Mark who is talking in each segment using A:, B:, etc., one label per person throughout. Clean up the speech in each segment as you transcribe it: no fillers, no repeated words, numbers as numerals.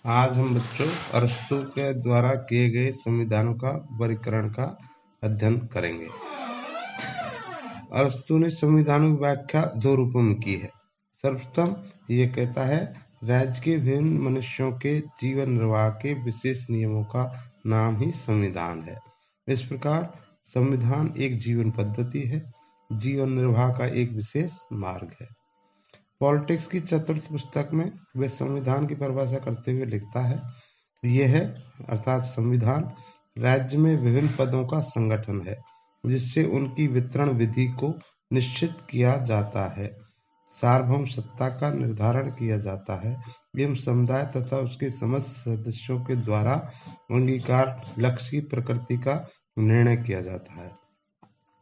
A: आज हम बच्चों अरस्तु के द्वारा किए गए संविधानों का वर्गीकरण का अध्ययन करेंगे। अरस्तु ने संविधान की व्याख्या दो रूपों में की है। सर्वप्रथम ये कहता है, राज्य के विभिन्न मनुष्यों के जीवन निर्वाह के विशेष नियमों का नाम ही संविधान है। इस प्रकार संविधान एक जीवन पद्धति है, जीवन निर्वाह का एक विशेष मार्ग है। पॉलिटिक्स की चतुर्थ पुस्तक में वे संविधान की परिभाषा करते हुए लिखता है, यह अर्थात संविधान राज्य में विभिन्न पदों का संगठन है जिससे उनकी वितरण विधि को निश्चित किया जाता है, सार्वभौम सत्ता का निर्धारण किया जाता है एवं समुदाय तथा उसके समस्त सदस्यों के द्वारा अंगीकार लक्ष्य की प्रकृति का निर्णय किया जाता है।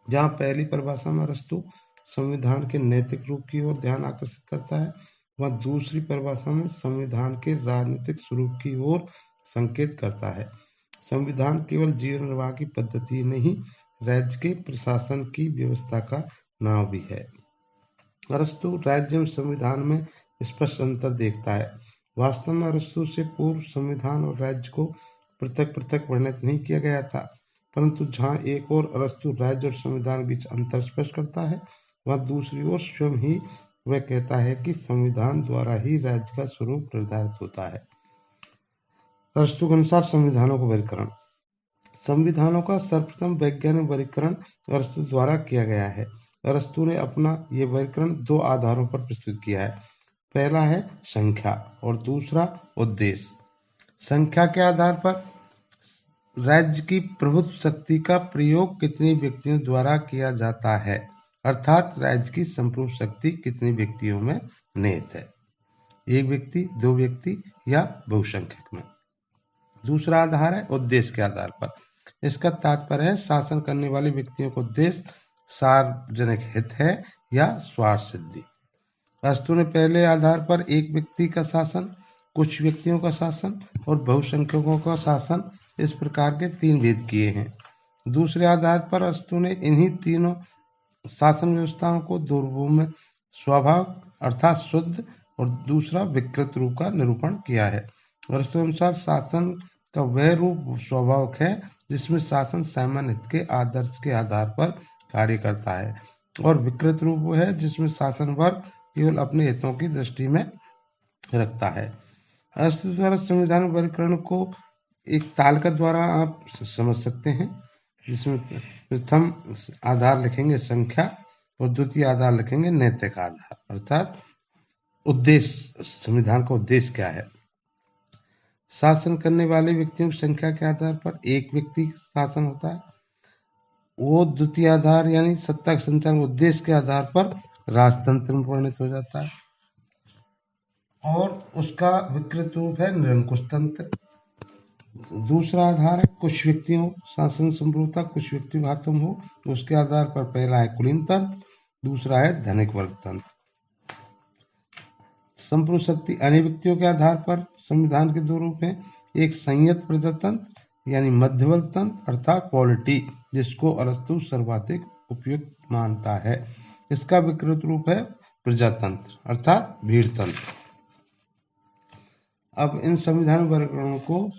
A: जहाँ पहली परिभाषा में अरस्तु संविधान के नैतिक रूप की ओर ध्यान आकर्षित करता है, वह दूसरी परिभाषा में संविधान के राजनीतिक स्वरूप की ओर संकेत करता है। संविधान केवल जीवन निर्वाह की पद्धति नहीं, राज्य के प्रशासन की व्यवस्था का नाम भी है। अरस्तु राज्य एवं संविधान में स्पष्ट अंतर देखता है। वास्तव में अरस्तु से पूर्व संविधान और राज्य को पृथक पृथक वर्णित नहीं किया गया था, परंतु जहाँ एक ओर अरस्तु राज्य और संविधान के बीच अंतर स्पष्ट करता है, वह दूसरी ओर स्वयं ही वह कहता है कि संविधान द्वारा ही राज्य का स्वरूप निर्धारित होता है। अरस्तु के अनुसार संविधानों का वर्गीकरण। संविधानों का सर्वप्रथम वैज्ञानिक वर्गीकरण अरस्तु द्वारा किया गया है। अरस्तु ने अपना ये वर्गीकरण दो आधारों पर प्रस्तुत किया है। पहला है संख्या और दूसरा उद्देश्य। संख्या के आधार पर राज्य की प्रभुत्व शक्ति का प्रयोग कितने व्यक्तियों द्वारा किया जाता है, अर्थात राज्य की संप्रभु शक्ति कितने व्यक्तियों में निहित है, एक व्यक्ति, दो व्यक्ति या बहुसंख्यक में। दूसरा आधार है उद्देश्य के आधार पर। इसका तात्पर्य है शासन करने वाले व्यक्तियों का उद्देश्य सार्वजनिक हित है या स्वार्थ सिद्धि। अरस्तु ने पहले आधार पर एक व्यक्ति का शासन, कुछ व्यक्तियों का शासन और बहुसंख्यकों का शासन, इस प्रकार के तीन भेद किए हैं। दूसरे आधार पर अरस्तु ने इन्हीं तीनों शासन व्यवस्थाओं को दो रूपों में स्वाभाविक अर्थात शुद्ध और दूसरा विकृत रूप का निरूपण किया है। अरस्तु अनुसार शासन का वह रूप स्वाभाविक है जिसमें शासन सामान्य हित के आदर्श के आधार पर कार्य करता है, और विकृत रूप वो है जिसमें शासन वर्ग केवल अपने हितों की दृष्टि में रखता है। अरस्तु द्वारा संविधान वर्गीकरण को एक तालिका द्वारा आप समझ सकते हैं, जिसमें प्रथम आधार लिखेंगे संख्या और द्वितीय आधार लिखेंगे नैतिक आधार, अर्थात उद्देश्य, संविधान का उद्देश्य क्या है। शासन करने वाले व्यक्तियों की संख्या के आधार पर एक व्यक्ति शासन होता है, वो द्वितीय आधार यानी सत्ता के संचालन उद्देश्य के आधार पर राजतंत्र में परिणत हो जाता है, और उसका विकृत रूप है निरंकुश तंत्र। दूसरा आधार है कुछ व्यक्तियों शासन संप्रभुता कुछ व्यक्तियों हाथों में हो, उसके आधार पर पहला है कुलीन तंत्र, दूसरा है धनिक वर्ग तंत्र। संप्रभु शक्ति अन्य व्यक्तियों के आधार पर संविधान के दो रूप हैं, एक संयत प्रजातंत्र यानी मध्यवर्ग तंत्र अर्थात पॉलिटी, जिसको अरस्तु सर्वाधिक उपयुक्त मानता है। इसका विकृत रूप है प्रजातंत्र अर्थात भीड़ तंत्र। अब इन संविधान वर्गीकरणों को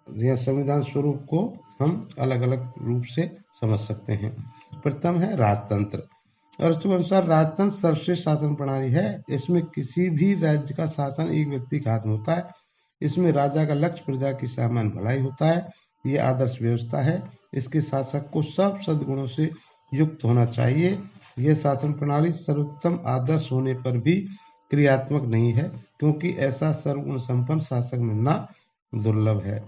A: या संविधान स्वरूप को हम अलग अलग रूप से समझ सकते हैं। प्रथम है राजतंत्र। अरस्तु के अनुसार राजतंत्र सर्वश्रेष्ठ शासन प्रणाली है। इसमें किसी भी राज्य का शासन एक व्यक्ति के हाथ में होता है। इसमें राजा का लक्ष्य प्रजा की सामान्य भलाई होता है। ये आदर्श व्यवस्था है। इसके शासक को सब सद्गुणों से युक्त होना चाहिए। यह शासन प्रणाली सर्वोत्तम आदर्श होने पर भी क्रियात्मक नहीं है, क्योंकि ऐसा सर्वगुण संपन्न शासक मिलना दुर्लभ है।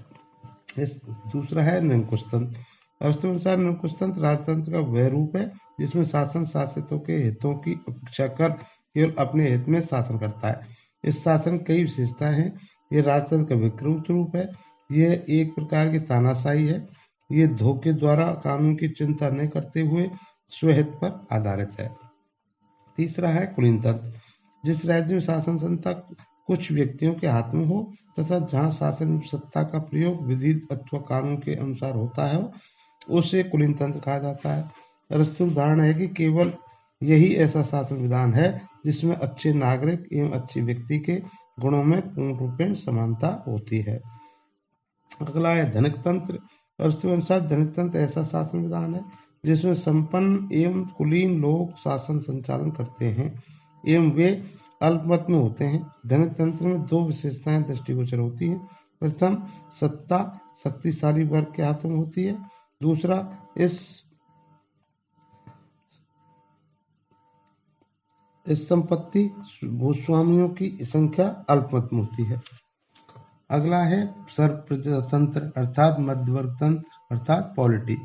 A: दूसरा है निरंकुश तंत्र। अरस्तु अनुसार निरंकुश तंत्र राजतंत्र का वह रूप है जिसमें शासन शासितों के हितों की उपेक्षा कर केवल अपने हित में शासन करता है। इस शासन कई विशेषताएं हैं। यह राजतंत्र का विकृत रूप है। यह एक प्रकार की तानाशाही है। ये धोखे द्वारा कानून की चिंता न करते हुए स्वहित पर आधारित है। तीसरा है कुलीन तंत्र। जिस राज्य में शासन सत्ता कुछ व्यक्तियों के हाथ में हो तथा जहाँ शासन सत्ता का प्रयोग विधि अथवा कानून के अनुसार होता है, उसे कुलीन तंत्र कहा जाता है। अरस्तु धारणा है कि केवल यही ऐसा शासन विधान है जिसमें अच्छे नागरिक एवं अच्छे व्यक्ति के गुणों में पूर्ण रूपेण समानता होती है। अगला है धनिक तंत्र। अरस्तु अनुसार धनिक तंत्र ऐसा शासन विधान है जिसमें संपन्न एवं कुलीन लोग शासन संचालन करते हैं एवं वे अल्पमत में होते हैं। धनिक तंत्र में दो विशेषताएं दृष्टिगोचर होती है। प्रथम, सत्ता शक्तिशाली वर्ग के हाथों में होती है। दूसरा, इस संपत्ति भूस्वामियों की संख्या अल्पमत में होती है। अगला है सर्वप्रजातंत्र अर्थात मध्यवर्ग तंत्र अर्थात पॉलिटी।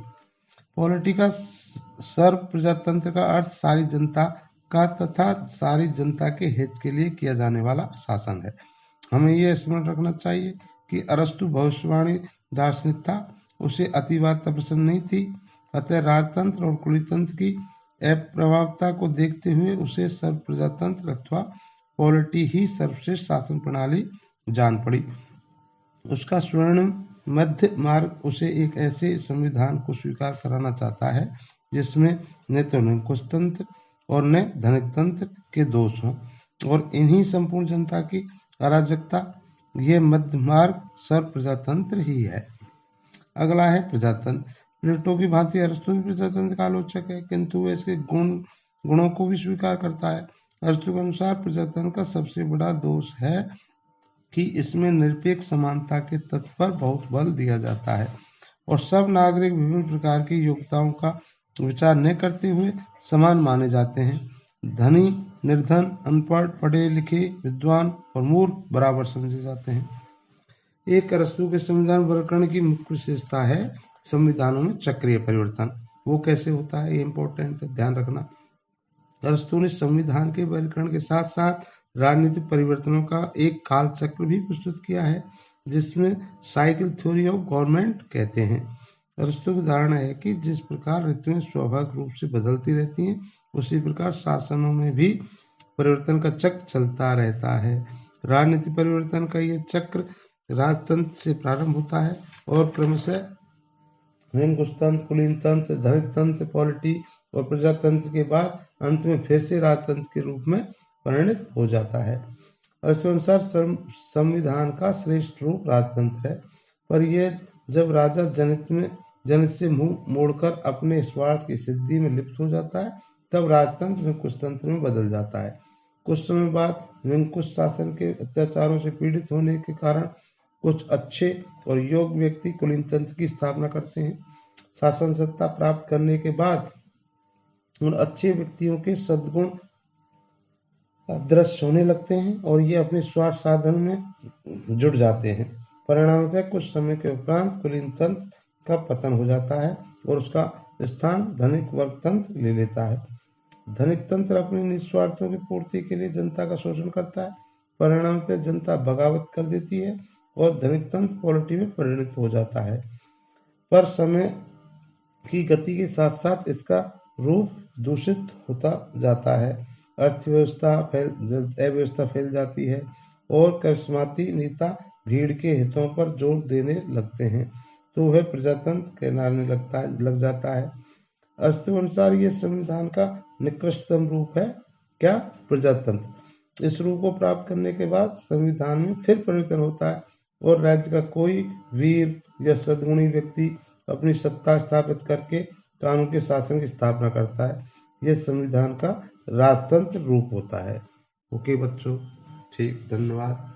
A: पॉलिटी का सर्वप्रजातंत्र का अर्थ सारी जनता का तथा सारी जनता के हित के लिए किया जाने वाला शासन है। हमें यह स्मरण रखना चाहिए कि अरस्तु भविष्यवाणी दार्शनिक था, उसे अतिवादता पसंद नहीं थी, अतः राजतंत्र और कुलीतंत्र की अप्रभावता को देखते हुए उसे सर्वप्रजातंत्र अथवा पॉलिटी ही सर्वश्रेष्ठ शासन प्रणाली जान पड़ी। उसका स्वर्ण मध्य मार्ग उसे एक ऐसे संविधान को स्वीकार कराना चाहता है जिसमें न तो निरंकुश तंत्र और न धनिक तंत्र के दोष हों और इन्हीं संपूर्ण जनता की अराजकता, ये मध्य मार्ग सर्वप्रजातंत्र ही है। अगला है प्रजातंत्र। प्लेटो की भांति अरस्तु भी प्रजातंत्र का आलोचक है, किंतु वह इसके गुणों को भी स्वीकार करता है। अरस्तु के अनुसार प्रजातंत्र का सबसे बड़ा दोष है कि इसमें निरपेक्ष समानता के तत्व पर बहुत बल दिया जाता है और सब नागरिक विभिन्न प्रकार की योग्यताओं का विचार न करते हुए समान माने जाते हैं। धनी, निर्धन, अनपढ़, पढ़े लिखे, विद्वान और मूर्ख बराबर समझे जाते हैं। एक अरस्तु के संविधान वर्गीकरण की मुख्य विशेषता है संविधानों में चक्रीय परिवर्तन। वो कैसे होता है, ये इम्पोर्टेंट है, ध्यान रखना। अरस्तु ने संविधान के वर्गीकरण के साथ साथ राजनीतिक परिवर्तनों का एक काल चक्र भी प्रस्तुत किया है जिसमें साइकिल थ्योरी ऑफ गवर्नमेंट कहते हैं। अरस्तु की धारणा है कि जिस प्रकार ऋतुएं स्वाभाविक रूप से बदलती रहती हैं उसी प्रकार शासनों में भी परिवर्तन का चक्र चलता रहता है। राजनीतिक परिवर्तन का यह चक्र राजतंत्र से प्रारंभ होता है और क्रमशः निरंकुश तंत्र, कुलीन तंत्र, धनिक तंत्र, पॉलिटी और प्रजातंत्र के बाद अंत में फिर से राजतंत्र के रूप में परिणत हो जाता है। अरस्तु अनुसार संविधान का श्रेष्ठ रूप राजतंत्र है, पर यह जब राजा जनहित से मुंह मोड़कर अपने स्वार्थ की सिद्धि में लिप्त हो जाता है तब राजतंत्र निरंकुश तंत्र में बदल जाता है। कुछ समय बाद निरंकुश शासन के अत्याचारों से पीड़ित होने के कारण कुछ अच्छे और योग्य व्यक्ति कुलीन तंत्र की स्थापना करते हैं। शासन सत्ता प्राप्त करने के बाद उन अच्छे व्यक्तियों के सद्गुण अदृश्य होने लगते हैं और ये अपने स्वार्थ साधन में जुट जाते हैं। परिणामतः कुछ समय के उपरांत कुलीन तंत्र का पतन हो जाता है और उसका स्थान धनिक वर्ग तंत्र ले लेता है। धनिक तंत्र अपने निस्वार्थों की पूर्ति के लिए जनता का शोषण करता है। परिणामतः जनता बगावत कर देती है और धनिक तंत्र पॉलिटी में परिणत हो जाता है। पर समय की गति के साथ साथ इसका रूप दूषित होता जाता है। अव्यवस्था फैल जाती है और करिश्माती नेता भीड़ के हितों पर जोर देने लगते हैं तो वह प्रजातंत्र कहलाने लग जाता है। अरस्तु अनुसार ये संविधान का निकृष्टतम रूप है क्या, प्रजातंत्र। इस रूप को प्राप्त करने के बाद संविधान में फिर परिवर्तन होता है और राज्य का कोई वीर या सद्गुणी व्यक्ति अपनी सत्ता स्थापित करके कानून के शासन की स्थापना करता है। यह संविधान का राजतंत्र रूप होता है। ओके बच्चों, ठीक, धन्यवाद।